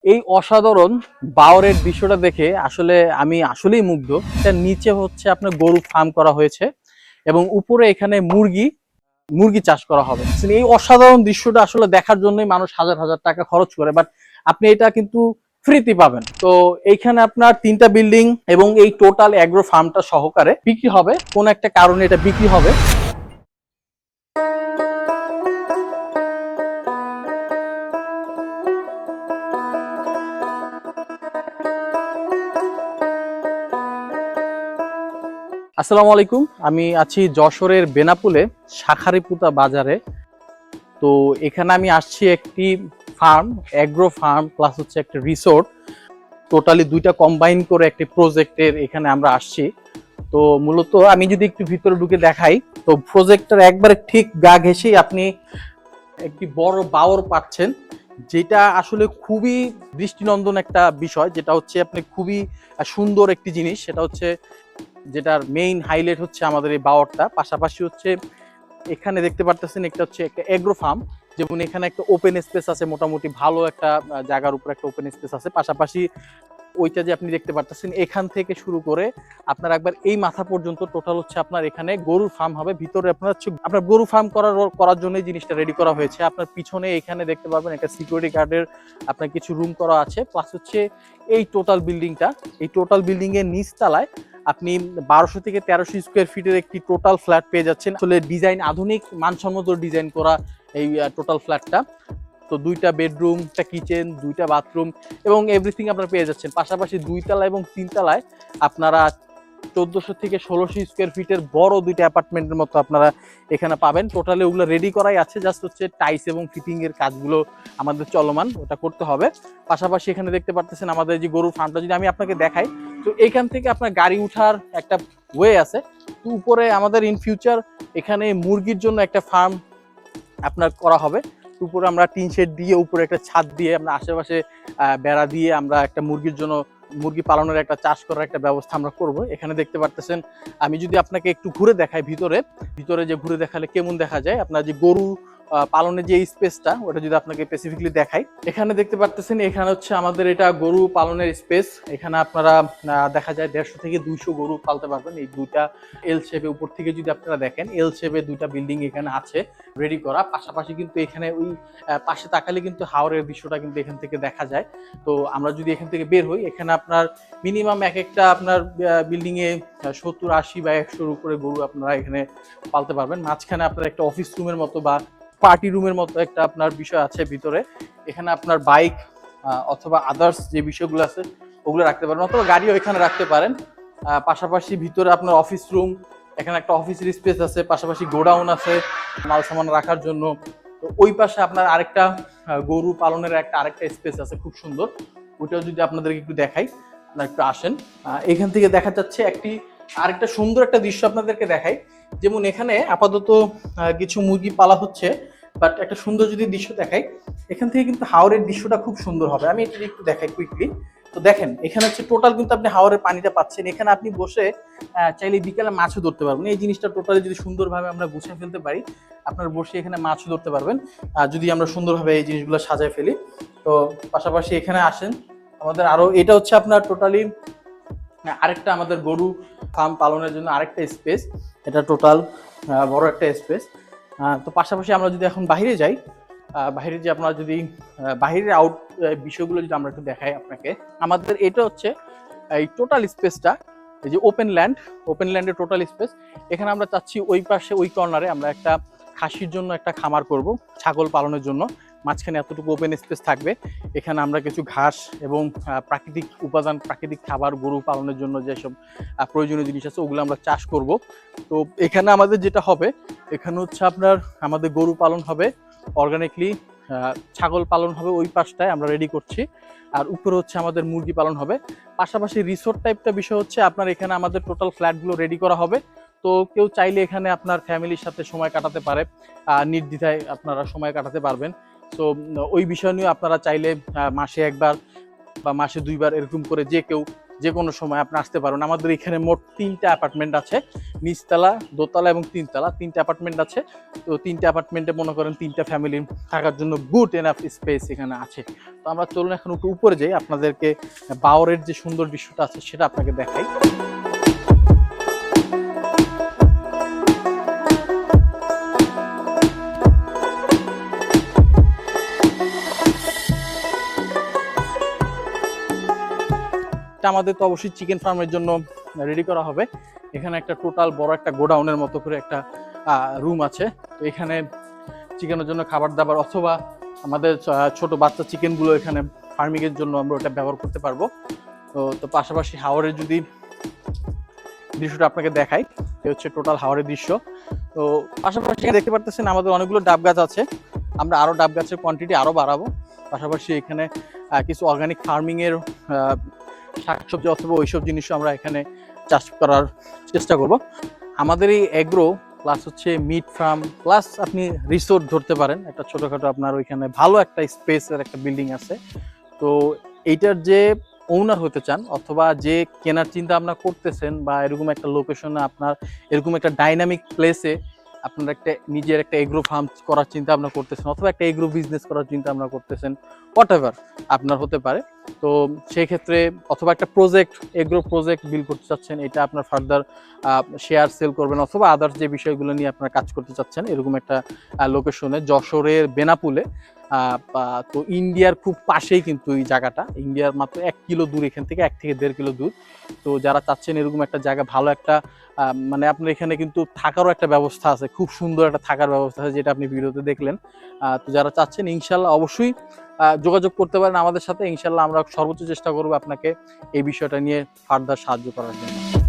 এই অসাধারণ বাওরের দৃশ্যটা দেখে আসলে আমি আসলেই মুগ্ধ। এটার নিচে হচ্ছে আপনার গরু ফার্ম করা হয়েছে এবং উপরে এখানে মুরগি চাষ করা হবে। এই অসাধারণ দৃশ্যটা আসলে দেখার জন্যই মানুষ হাজার হাজার টাকা খরচ করে, বাট আপনি এটা কিন্তু ফ্রিতে পাবেন। তো এইখানে আপনার 3টা বিল্ডিং এবং এই টোটাল অ্যাগ্রো ফার্মটা সহকারে বিক্রি হবে, কোন একটা কারণে এটা বিক্রি হবে। আসসালামু আলাইকুম, আমি আছি যশোরের বেনাপোলে শাখারিপুতা বাজারে। তো এখানে আমি আসছি একটি ফার্ম, অ্যাগ্রো ফার্ম প্লাস হচ্ছে একটা রিসোর্ট, টোটালি দুইটা কম্বাইন করে একটি প্রজেক্টের এখানে আমরা আসছি। তো মূলত আমি যদি একটু ভিতরে ঢুকে দেখাই, তো প্রজেক্টটার একবারে ঠিক গা ঘেঁষেই আপনি একটি বড় বাওর পাচ্ছেন, যেটা আসলে খুবই দৃষ্টিনন্দন একটা বিষয়। যেটা হচ্ছে আপনি খুবই সুন্দর একটি জিনিস, সেটা হচ্ছে যেটার মেইন হাইলাইট হচ্ছে আমাদের এই বাওরটা। পাশাপাশি হচ্ছে এখানে দেখতে পারতেছেন একটা হচ্ছে একটা এগ্রো ফার্ম, যেমন এখানে একটা ওপেন স্পেস আছে, মোটামুটি ভালো একটা জায়গার উপর একটা ওপেন স্পেস আছে। পাশাপাশি ওইটা যে আপনি দেখতে পারতেছেন, এখান থেকে শুরু করে আপনার একবার এই মাথা পর্যন্ত টোটাল হচ্ছে আপনার এখানে গরুর ফার্ম হবে। ভিতরে আপনার হচ্ছে আপনার গরু ফার্ম করার জন্য জিনিসটা রেডি করা হয়েছে। আপনার পিছনে এখানে দেখতে পাবেন একটা সিকিউরিটি গার্ডের আপনার কিছু রুম করা আছে। প্লাস হচ্ছে এই টোটাল বিল্ডিং এর নিচ তলায় আপনি 1200 থেকে 1300 স্কোয়ার ফিটের একটি টোটাল ফ্ল্যাট পেয়ে যাচ্ছেন। আসলে ডিজাইন আধুনিক মানসম্মত ডিজাইন করা এই টোটাল ফ্ল্যাটটা। তো 2টা বেডরুম, একটা কিচেন, 2টা বাথরুম এবং এভরিথিং আপনারা পেয়ে যাচ্ছেন। পাশাপাশি 2 তলা এবং 3 তলায় আপনারা 1400 থেকে 1600 স্কোয়ার ফিটের বড় 2টা অ্যাপার্টমেন্টের মতো আপনারা এখানে পাবেন। টোটালি ওগুলো রেডি করাই আছে, জাস্ট হচ্ছে টাইস এবং ফিটিং এর কাজগুলো আমাদের চলমান, ওটা করতে হবে। পাশাপাশি এখানে দেখতে পারতেছেন আমাদের যে গরুর ফার্মটা যদি আমি আপনাকে দেখাই, তো এইখান থেকে আপনার গাড়ি উঠার একটা ওয়ে আছে। তো উপরে আমাদের ইন ফিউচার এখানে মুরগির জন্য একটা ফার্ম আপনার করা হবে। উপরে আমরা টিন শেড দিয়ে, উপরে একটা ছাদ দিয়ে, আমরা আশেপাশে বেড়া দিয়ে আমরা একটা মুরগির জন্য মুরগি পালনের একটা চাষ করার একটা ব্যবস্থা আমরা করব। এখানে দেখতে পারতেছেন, আমি যদি আপনাকে একটু ঘুরে দেখাই ভিতরে ভিতরে যে ঘুরে দেখালে কেমন দেখা যায়, আপনার যে গরু পালনের যে স্পেসটা, ওটা যদি আপনাকে স্পেসিফিকলি দেখাই, এখানে দেখতে পারতেছেন এখানে হচ্ছে আমাদের এটা গরু পালনের স্পেস। এখানে আপনারা দেখা যায় 150 থেকে 200 গরু পালতে পারবেন। এই 2টা এল শেপে, উপর থেকে যদি আপনারা দেখেন এল শেপে 2টা বিল্ডিং এখানে আছে রেডি করা। পাশাপাশি কিন্তু এখানে ওই পাশে তাকালে কিন্তু হাওরের দৃশ্যটা কিন্তু এখান থেকে দেখা যায়। তো আমরা যদি এখান থেকে বের হই, এখানে আপনার মিনিমাম এক একটা আপনার বিল্ডিং এ 70, 80 বা 100-র উপরে গরু আপনারা এখানে পালতে পারবেন। মাঝখানে আপনার একটা অফিস রুমের মতো বা পার্টি রুমের মতো একটা আপনার বিষয় আছে ভিতরে। এখানে আপনার বাইক অথবা আদার্স যে বিষয়গুলো আছে ওগুলো রাখতে পারেন, অথবা গাড়িও এখানে রাখতে পারেন। পাশাপাশি ভিতরে আপনার অফিস রুম, এখানে একটা অফিসের স্পেস আছে, পাশাপাশি গোডাউন আছে মাল সামান রাখার জন্য। তো ওই পাশে আপনার আরেকটা গরু পালনের আরেকটা স্পেস আছে খুব সুন্দর, ওইটাও যদি আপনাদেরকে একটু দেখাই, আপনারা একটু আসেন। এখান থেকে দেখা যাচ্ছে আরেকটা সুন্দর একটা দৃশ্য আপনাদেরকে দেখাই। যেমন এখানে আপাতত কিছু মুরগি পালা হচ্ছে, বাট একটা সুন্দর যদি দৃশ্য দেখাই, এখান থেকে কিন্তু হাওরের দৃশ্যটা খুব সুন্দর হবে। আমি এটা একটু দেখাই কুইকলি। তো দেখেন এখানে হচ্ছে টোটাল কিন্তু আপনি হাওরের পানিটা পাচ্ছেন। এখানে আপনি বসে চাইলে বিকেলে মাছও ধরতে পারবেন। এই জিনিসটা টোটালি যদি সুন্দরভাবে আমরা গুছিয়ে ফেলতে পারি, আপনার বসে এখানে মাছও ধরতে পারবেন যদি আমরা সুন্দরভাবে এই জিনিসগুলো সাজায় ফেলি। তো পাশাপাশি এখানে আসেন, আমাদের আরো এটা হচ্ছে আপনার টোটালি আরেকটা আমাদের গরু ফার্ম পালনের জন্য আরেকটা স্পেস। এটা টোটাল বড় একটা স্পেস। তো পাশাপাশি আমরা যদি এখন বাইরে যাই, বাইরে যে আপনারা যদি বাইরের বিষয়গুলো যদি আমরা একটু দেখাই আপনাকে, আমাদের এটা হচ্ছে এই টোটাল স্পেসটা, এই যে ওপেন ল্যান্ডের টোটাল স্পেস। এখানে আমরা চাচ্ছি ওই পাশে ওই কর্নারে আমরা একটা খাসির জন্য একটা খামার করব, ছাগল পালনের জন্য। মাঝখানে এতটুকু ওপেন স্পেস থাকবে, এখানে আমরা কিছু ঘাস এবং প্রাকৃতিক উপাদান, প্রাকৃতিক খাবার গরু পালনের জন্য যেসব প্রয়োজনীয় জিনিস আছে ওগুলো আমরা চাষ করব। তো এখানে আমাদের যেটা হবে, এখানে হচ্ছে আপনার আমাদের গরু পালন হবে অর্গানিকলি, ছাগল পালন হবে ওই পাশটায় আমরা রেডি করছি, আর উপরে হচ্ছে আমাদের মুরগি পালন হবে। পাশাপাশি রিসোর্ট টাইপটা বিষয় হচ্ছে আপনার এখানে আমাদের টোটাল ফ্ল্যাটগুলো রেডি করা হবে। তো কেউ চাইলে এখানে আপনার ফ্যামিলির সাথে সময় কাটাতে পারে, নির্দ্বিধায় আপনারা সময় কাটাতে পারবেন। তো ওই বিষয় নিয়ে আপনারা চাইলে মাসে একবার বা মাসে 2বার এরকম করে যে কেউ যে কোনো সময় আপনি আসতে পারেন। আমাদের এখানে মোট 3টা অ্যাপার্টমেন্ট আছে, নিচতলা, দোতলা এবং তিনতলা, 3টা অ্যাপার্টমেন্ট আছে। তো 3টা অ্যাপার্টমেন্টে মনে করেন 3টা ফ্যামিলি থাকার জন্য গুড এনাফ স্পেস এখানে আছে। তো আমরা চলুন এখন একটু উপরে যাই, আপনাদেরকে বাওরের যে সুন্দর দৃশ্যটা আছে সেটা আপনাকে দেখাই। আমাদের তো অবশ্যই চিকেন ফার্মের জন্য রেডি করা হবে। এখানে একটা টোটাল বড় একটা গোডাউনের মতো করে একটা রুম আছে। তো এখানে চিকেনের জন্য খাবার দাবার অথবা আমাদের ছোট বাচ্চা চিকেনগুলো এখানে ফার্মিং এর জন্য আমরা ওটা ব্যবহার করতে পারবো। তো পাশাপাশি হাওরের যদি দৃশ্যটা আপনাকে দেখাই, এই হচ্ছে টোটাল হাওরের দৃশ্য। তো পাশাপাশি দেখতে পারতেছেন আমাদের অনেকগুলো ডাব গাছ আছে, আমরা আরো ডাব গাছের কোয়ান্টিটি আরো বাড়াবো। পাশাপাশি এখানে কিছু অর্গানিক ফার্মিং এর শাকসবজি অথবা ওইসব জিনিসও আমরা এখানে চাষ করার চেষ্টা করব। আমাদের এই এগ্রো প্লাস হচ্ছে মিট ফার্ম প্লাস আপনি রিসোর্ট ধরতে পারেন, একটা ছোটখাটো আপনার ওইখানে ভালো একটা স্পেসের একটা বিল্ডিং আছে। তো এইটার যে ওনার হতে চান অথবা যে কেনার চিন্তা আপনার করতেছেন বা এরকম একটা লোকেশনে আপনার এরকম একটা ডাইনামিক প্লেসে আপনার একটা নিজের একটা এগ্রো ফার্ম করার চিন্তা ভাবনা করতেছেন অথবা একটা এগ্রো বিজনেস করার চিন্তা ভাবনা করতেছেন, হোয়াট এভার আপনার হতে পারে। তো সেই ক্ষেত্রে অথবা একটা প্রজেক্ট এগ্রো প্রজেক্ট বিল্ড করতে চাচ্ছেন, এটা আপনার ফার্দার শেয়ার সেল করবেন অথবা আদার্স যে বিষয়গুলো নিয়ে আপনারা কাজ করতে চাচ্ছেন, এরকম একটা লোকেশনে যশোরের বেনাপুলে। তো ইন্ডিয়ার খুব পাশেই কিন্তু এই জায়গাটা, ইন্ডিয়ার মাত্র 1 কিলো দূর, এখান থেকে 1 থেকে 1.5 কিলো দূর। তো যারা চাচ্ছেন এরকম একটা জায়গা, ভালো একটা মানে আপনার এখানে কিন্তু থাকারও একটা ব্যবস্থা আছে, খুব সুন্দর একটা থাকার ব্যবস্থা আছে যেটা আপনি ভিডিওতে দেখলেন। তো যারা চাচ্ছেন ইনশাল্লাহ অবশ্যই যোগাযোগ করতে পারেন আমাদের সাথে। ইনশাল্লাহ আমরা সর্বোচ্চ চেষ্টা করবো আপনাকে এই বিষয়টা নিয়ে ফার্দার সাহায্য করার জন্য।